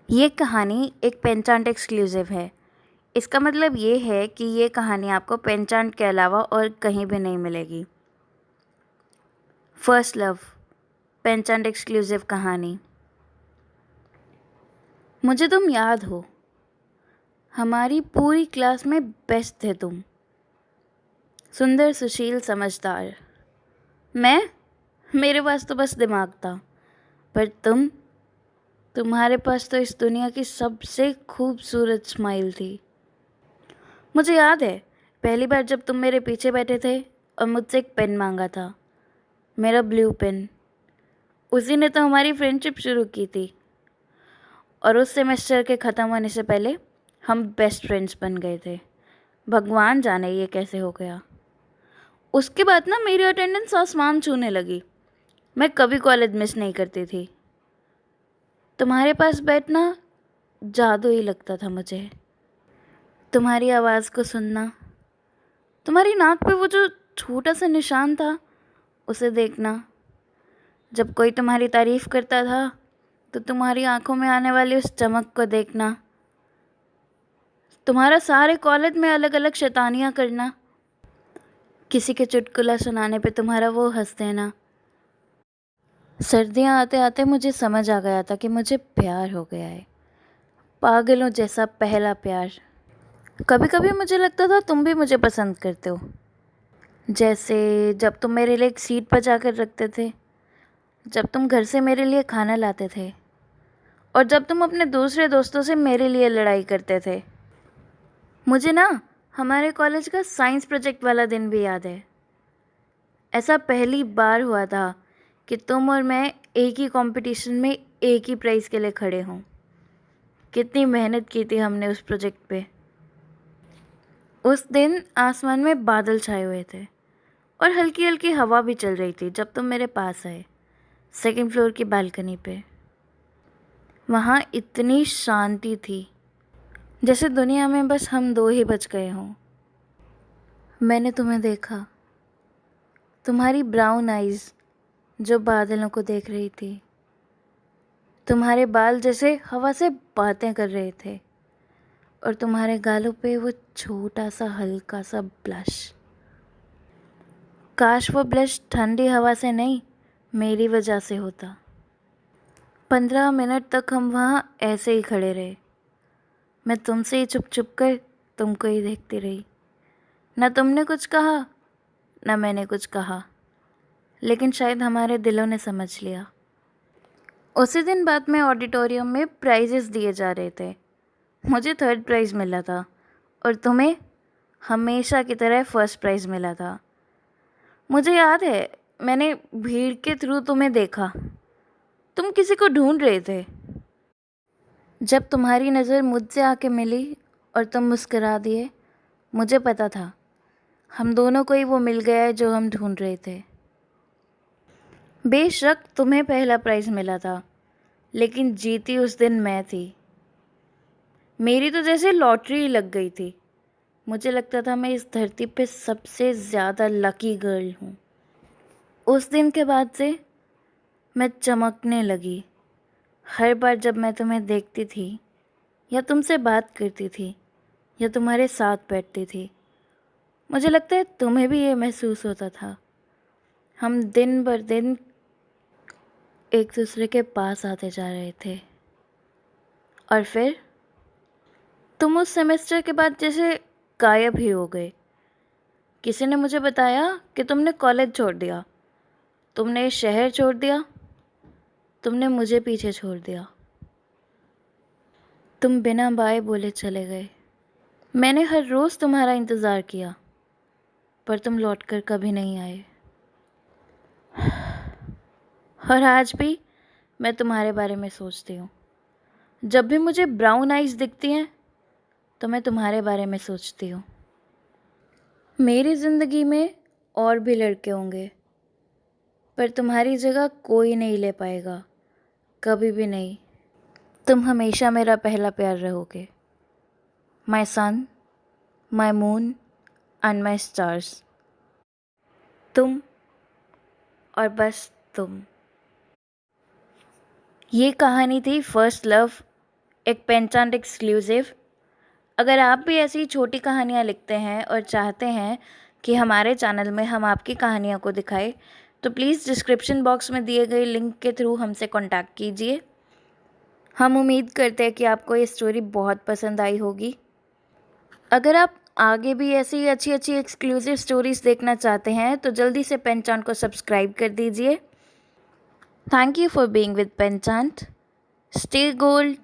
ये कहानी एक पेनचार्ट एक्सक्लूसिव है। इसका मतलब ये है कि ये कहानी आपको पेनचार्ट के अलावा और कहीं भी नहीं मिलेगी। फर्स्ट लव पेनचार्ट एक्सक्लूसिव कहानी। मुझे तुम याद हो, हमारी पूरी क्लास में बेस्ट थे तुम। सुंदर, सुशील, समझदार। मेरे पास तो बस दिमाग था, पर तुम्हारे पास तो इस दुनिया की सबसे खूबसूरत स्माइल थी। मुझे याद है पहली बार जब तुम मेरे पीछे बैठे थे और मुझसे एक पेन मांगा था, मेरा ब्लू पेन। उसी ने तो हमारी फ्रेंडशिप शुरू की थी और उस सेमेस्टर के ख़त्म होने से पहले हम बेस्ट फ्रेंड्स बन गए थे। भगवान जाने ये कैसे हो गया। उसके बाद ना मेरी अटेंडेंस आसमान छूने लगी। मैं कभी कॉलेज मिस नहीं करती थी। तुम्हारे पास बैठना जादू ही लगता था मुझे। तुम्हारी आवाज़ को सुनना, तुम्हारी नाक पे वो जो छोटा सा निशान था उसे देखना, जब कोई तुम्हारी तारीफ़ करता था तो तुम्हारी आंखों में आने वाली उस चमक को देखना, तुम्हारा सारे कॉलेज में अलग अलग शैतानियाँ करना, किसी के चुटकुला सुनाने पे तुम्हारा वो हंस देना। सर्दियाँ आते आते मुझे समझ आ गया था कि मुझे प्यार हो गया है, पागलों जैसा पहला प्यार। कभी कभी मुझे लगता था तुम भी मुझे पसंद करते हो, जैसे जब तुम मेरे लिए एक सीट बचा कर रखते थे, जब तुम घर से मेरे लिए खाना लाते थे, और जब तुम अपने दूसरे दोस्तों से मेरे लिए लड़ाई करते थे। मुझे ना हमारे कॉलेज का साइंस प्रोजेक्ट वाला दिन भी याद है। ऐसा पहली बार हुआ था कि तुम और मैं एक ही कंपटीशन में एक ही प्राइज़ के लिए खड़े हों। कितनी मेहनत की थी हमने उस प्रोजेक्ट पे। उस दिन आसमान में बादल छाए हुए थे और हल्की हल्की हवा भी चल रही थी जब तुम मेरे पास आए, सेकंड फ्लोर की बालकनी पे। वहाँ इतनी शांति थी, जैसे दुनिया में बस हम दो ही बच गए हों। मैंने तुम्हें देखा, तुम्हारी ब्राउन आइज़ जो बादलों को देख रही थी, तुम्हारे बाल जैसे हवा से बातें कर रहे थे, और तुम्हारे गालों पे वो छोटा सा हल्का सा ब्लश। काश वो ब्लश ठंडी हवा से नहीं, मेरी वजह से होता। 15 मिनट तक हम वहाँ ऐसे ही खड़े रहे। मैं तुमसे ही चुप चुप कर तुमको ही देखती रही। न तुमने कुछ कहा, न मैंने कुछ कहा, लेकिन शायद हमारे दिलों ने समझ लिया। उसी दिन बाद में ऑडिटोरियम में प्राइजेस दिए जा रहे थे। मुझे थर्ड प्राइज़ मिला था और तुम्हें हमेशा की तरह फर्स्ट प्राइज़ मिला था। मुझे याद है मैंने भीड़ के थ्रू तुम्हें देखा। तुम किसी को ढूंढ रहे थे। जब तुम्हारी नज़र मुझसे आके मिली और तुम मुस्करा दिए, मुझे पता था हम दोनों को ही वो मिल गया है जो हम ढूंढ रहे थे। बेशक तुम्हें पहला प्राइज़ मिला था, लेकिन जीती उस दिन मैं थी। मेरी तो जैसे लॉटरी ही लग गई थी। मुझे लगता था मैं इस धरती पे सबसे ज़्यादा लकी गर्ल हूँ। उस दिन के बाद से मैं चमकने लगी। हर बार जब मैं तुम्हें देखती थी या तुमसे बात करती थी या तुम्हारे साथ बैठती थी, मुझे लगता है तुम्हें भी ये महसूस होता था। हम दिन बर दिन एक दूसरे के पास आते जा रहे थे। और फिर तुम उस सेमेस्टर के बाद जैसे गायब ही हो गए। किसी ने मुझे बताया कि तुमने कॉलेज छोड़ दिया, तुमने शहर छोड़ दिया, तुमने मुझे पीछे छोड़ दिया। तुम बिना बाय बोले चले गए। मैंने हर रोज़ तुम्हारा इंतज़ार किया, पर तुम लौटकर कभी नहीं आए। और आज भी मैं तुम्हारे बारे में सोचती हूँ। जब भी मुझे ब्राउन आइज़ दिखती हैं तो मैं तुम्हारे बारे में सोचती हूँ। मेरी ज़िंदगी में और भी लड़के होंगे, पर तुम्हारी जगह कोई नहीं ले पाएगा, कभी भी नहीं। तुम हमेशा मेरा पहला प्यार रहोगे। My son, my moon and my stars. तुम और बस तुम। ये कहानी थी फर्स्ट लव एक पेनचांट एक्सक्लूसिव। अगर आप भी ऐसी छोटी कहानियाँ लिखते हैं और चाहते हैं कि हमारे चैनल में हम आपकी कहानियों को दिखाएं, तो प्लीज़ डिस्क्रिप्शन बॉक्स में दिए गए लिंक के थ्रू हमसे कांटेक्ट कीजिए। हम उम्मीद करते हैं कि आपको ये स्टोरी बहुत पसंद आई होगी। अगर आप आगे भी ऐसी अच्छी अच्छी एक्सक्लूसिव स्टोरीज़ देखना चाहते हैं तो जल्दी से पेनचांट को सब्सक्राइब कर दीजिए। Thank you for being with Penchant. Stay gold.